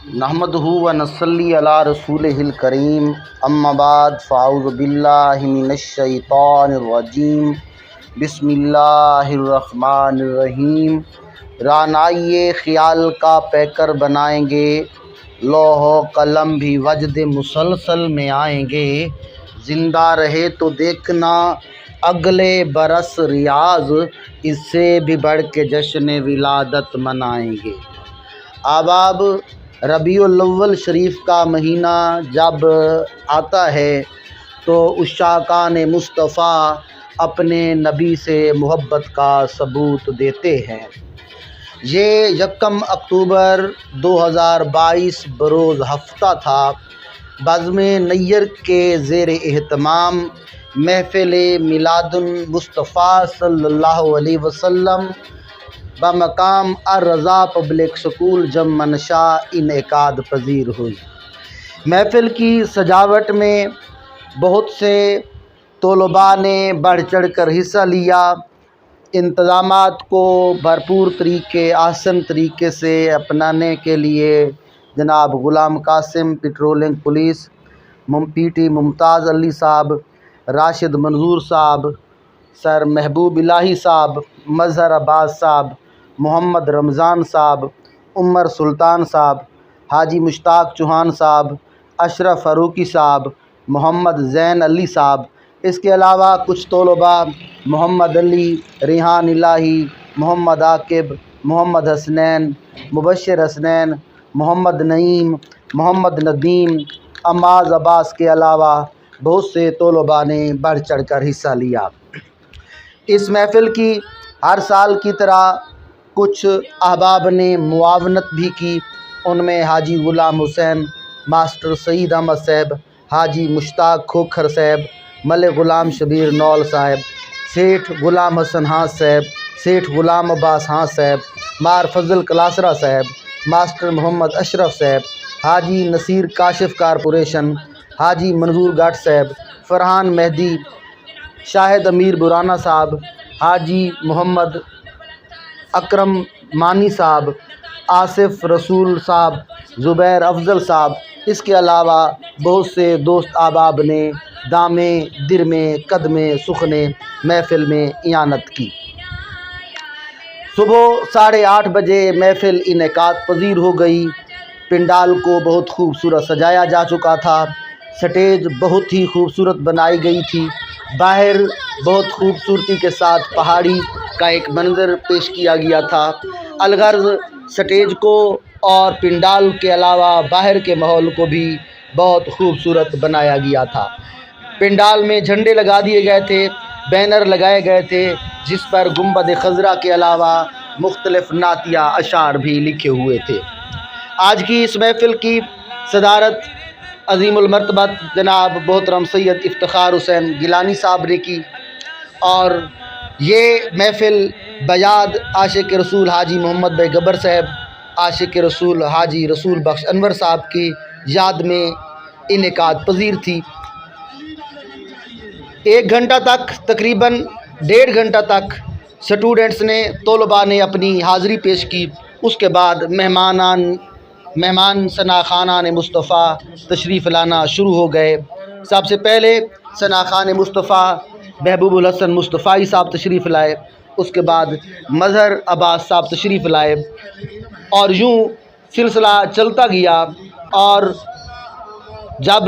نحمدہ و نصلی علی رسولہ الکریم اما بعد فاعوذ باللہ من الشیطان الرجیم بسم اللہ الرحمن الرحیم۔ رعنائیِ خیال کا پیکر بنائیں گے، لوح و قلم بھی وجد مسلسل میں آئیں گے، زندہ رہے تو دیکھنا اگلے برس ریاض، اس سے بھی بڑھ کے جشن ولادت منائیں گے۔ آباب ربیع الاول شریف کا مہینہ جب آتا ہے تو عشاقان مصطفیٰ اپنے نبی سے محبت کا ثبوت دیتے ہیں۔ یہ 1 اکتوبر 2022 بروز ہفتہ تھا۔ بزم نیر کے زیر اہتمام محفل میلاد المصطفیٰ صلی اللہ علیہ وسلم بمقام الرضا پبلک سکول جم منشا انعقاد پذیر ہوئی۔ محفل کی سجاوٹ میں بہت سے طلباء نے بڑھ چڑھ کر حصہ لیا۔ انتظامات کو بھرپور طریقے احسن طریقے سے اپنانے کے لیے جناب Ghulam Qasim patrolling police, P T Mumtaz Ali Sahab, Rashid منظور صاحب، سر محبوب الہی صاحب، مظہر عباس صاحب، محمد رمضان صاحب، عمر سلطان صاحب، حاجی مشتاق چوہان صاحب، اشرف فاروقی صاحب، محمد زین علی صاحب، اس کے علاوہ کچھ طلباء محمد علی، ریحان الہی، محمد عاقب، محمد حسنین، مبشر حسنین، محمد نعیم، محمد ندیم، عماز عباس کے علاوہ بہت سے طلباء نے بڑھ چڑھ کر حصہ لیا۔ اس محفل کی ہر سال کی طرح کچھ احباب نے معاونت بھی کی۔ ان میں حاجی غلام حسین، ماسٹر سعید احمد صاحب، حاجی مشتاق کھوکھر صاحب، ملک غلام شبیر نول صاحب، سیٹھ غلام حسن ہانس صاحب، سیٹھ غلام عباس ہانس صاحب، مار فضل کلاسرہ صاحب، ماسٹر محمد اشرف صاحب، حاجی نصیر کاشف کارپوریشن، حاجی منظور گھٹ صاحب، فرحان مہدی، شاہد امیر برانا صاحب، حاجی محمد اکرم مانی صاحب، آصف رسول صاحب، زبیر افضل صاحب، اس کے علاوہ بہت سے دوست احباب نے دامے درمے قدمے سخنے محفل میں اعانت کی۔ صبح 8:30 بجے محفل انعقاد پذیر ہو گئی۔ پنڈال کو بہت خوبصورت سجایا جا چکا تھا۔ سٹیج بہت ہی خوبصورت بنائی گئی تھی۔ باہر بہت خوبصورتی کے ساتھ پہاڑی کا ایک منظر پیش کیا گیا تھا۔ الغرض سٹیج کو اور پنڈال کے علاوہ باہر کے ماحول کو بھی بہت خوبصورت بنایا گیا تھا۔ پنڈال میں جھنڈے لگا دیے گئے تھے، بینر لگائے گئے تھے جس پر گنبد خضرا کے علاوہ مختلف نعتیہ اشعار بھی لکھے ہوئے تھے۔ آج کی اس محفل کی صدارت عظیم المرتبہ جناب محترم سید افتخار حسین گیلانی صاحب نے کی، اور یہ محفل بیاد عاشق رسول حاجی محمد بھائی گبر صاحب، عاشق رسول حاجی رسول بخش انور صاحب کی یاد میں انعقاد پذیر تھی۔ 1 گھنٹہ تک، تقریباً 1.5 گھنٹہ تک سٹوڈنٹس نے، طلباء نے اپنی حاضری پیش کی۔ اس کے بعد مہمان ثناخانان مصطفیٰ تشریف لانا شروع ہو گئے۔ سب سے پہلے ثناخان مصطفیٰ محبوب الحسن مصطفی صاحب تشریف لائے، اس کے بعد مظہر عباس صاحب تشریف لائے، اور یوں سلسلہ چلتا گیا۔ اور جب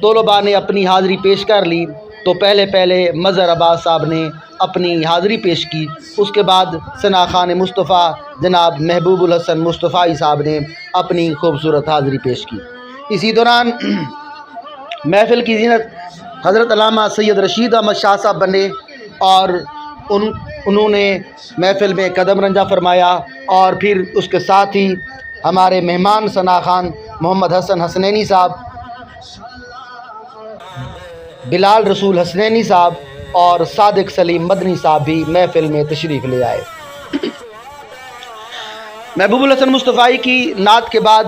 طلباء نے اپنی حاضری پیش کر لی تو پہلے مظہر عباس صاحب نے اپنی حاضری پیش کی، اس کے بعد ثناخان مصطفیٰ جناب محبوب الحسن مصطفی صاحب نے اپنی خوبصورت حاضری پیش کی۔ اسی دوران محفل کی زینت حضرت علامہ سید رشید احمد شاہ صاحب بنے، اور انہوں نے محفل میں قدم رنجہ فرمایا، اور پھر اس کے ساتھ ہی ہمارے مہمان ثناخان محمد حسن حسنینی صاحب، بلال رسول حسنینی صاحب اور صادق سلیم مدنی صاحب بھی محفل میں تشریف لے آئے۔ محبوب الحسن مصطفی کی نعت کے بعد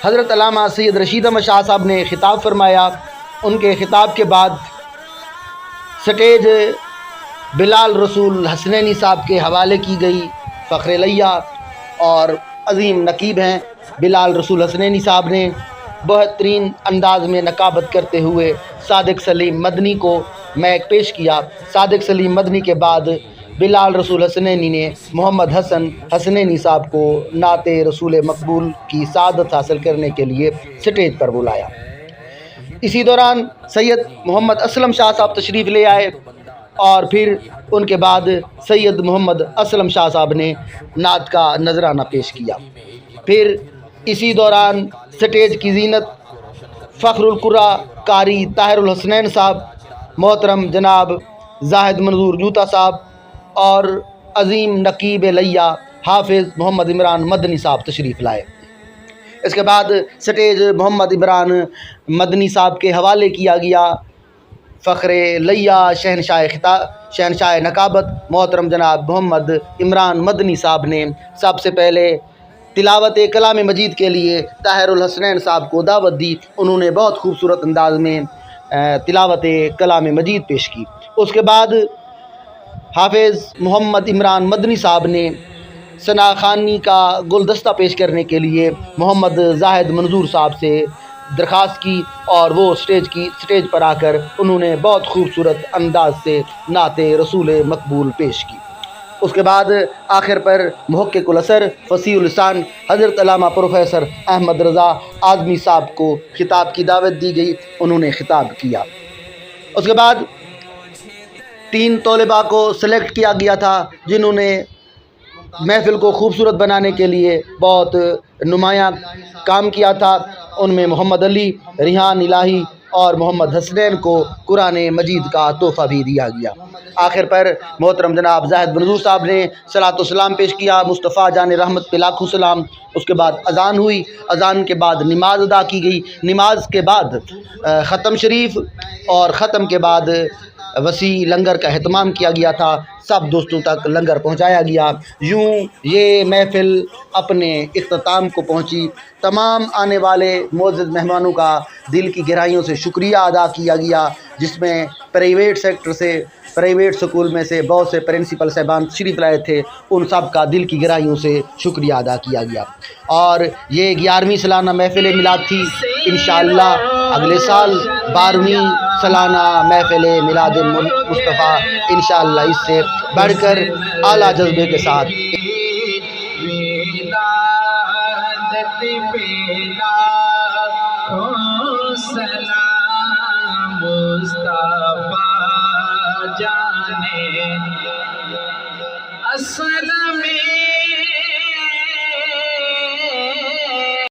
حضرت علامہ سید رشید احمد شاہ صاحب نے خطاب فرمایا۔ ان کے خطاب کے بعد سٹیج بلال رسول حسنینی صاحب کے حوالے کی گئی۔ فخر لیہ اور عظیم نقیب ہیں، بلال رسول حسنینی صاحب نے بہترین انداز میں نقابت کرتے ہوئے صادق سلیم مدنی کو میک پیش کیا۔ صادق سلیم مدنی کے بعد بلال رسول حسنینی نے محمد حسن حسنینی صاحب کو نعت رسول مقبول کی سعادت حاصل کرنے کے لیے سٹیج پر بلایا۔ اسی دوران سید محمد اسلم شاہ صاحب تشریف لے آئے اور پھر ان کے بعد سید محمد اسلم شاہ صاحب نے نعت کا نذرانہ پیش کیا۔ پھر اسی دوران سٹیج کی زینت فخر القرا قاری طاہر الحسنین صاحب، محترم جناب زاہد منظور جوتا صاحب اور عظیم نقیب لیا حافظ محمد عمران مدنی صاحب تشریف لائے۔ اس کے بعد سٹیج محمد عمران مدنی صاحب کے حوالے کیا گیا۔ فخر لیا شہنشاہ نقابت محترم جناب محمد عمران مدنی صاحب نے سب سے پہلے تلاوت کلام مجید کے لیے طاہر الحسنین صاحب کو دعوت دی۔ انہوں نے بہت خوبصورت انداز میں تلاوت کلام مجید پیش کی۔ اس کے بعد حافظ محمد عمران مدنی صاحب نے ثنا خوانی کا گلدستہ پیش کرنے کے لیے محمد زاہد منظور صاحب سے درخواست کی اور وہ سٹیج پر آ کر انہوں نے بہت خوبصورت انداز سے نعت رسول مقبول پیش کی۔ اس کے بعد آخر پر محقق الاثر فصیح اللسان حضرت علامہ پروفیسر احمد رضا اعظمی صاحب کو خطاب کی دعوت دی گئی، انہوں نے خطاب کیا۔ اس کے بعد 3 طلباء کو سلیکٹ کیا گیا تھا جنہوں نے محفل کو خوبصورت بنانے کے لیے بہت نمایاں کام کیا تھا۔ ان میں محمد علی، ریحان الہی اور محمد حسنین کو قرآن مجید کا تحفہ بھی دیا گیا۔ آخر پر محترم جناب زاہد منظور صاحب نے صلاۃ و سلام پیش کیا، مصطفیٰ جان رحمت پہ لاکھوں سلام۔ اس کے بعد اذان ہوئی، اذان کے بعد نماز ادا کی گئی، نماز کے بعد ختم شریف اور ختم کے بعد وسیع لنگر کا اہتمام کیا گیا تھا، سب دوستوں تک لنگر پہنچایا گیا۔ یوں یہ محفل اپنے اختتام کو پہنچی۔ تمام آنے والے معزز مہمانوں کا دل کی گہرائیوں سے شکریہ ادا کیا گیا، جس میں پرائیویٹ سیکٹر سے، پرائیویٹ سکول میں سے بہت سے پرنسپل صاحبان تشریف لائے تھے، ان سب کا دل کی گہرائیوں سے شکریہ ادا کیا گیا۔ اور یہ 11ویں سالانہ محفل میلاد تھی۔ انشاءاللہ اگلے سال 12ویں سالانہ محفل میلاد مصطفیٰ انشاءاللہ اس سے بڑھ کر اعلیٰ جذبے کے ساتھ سلام مصطفیٰ جانے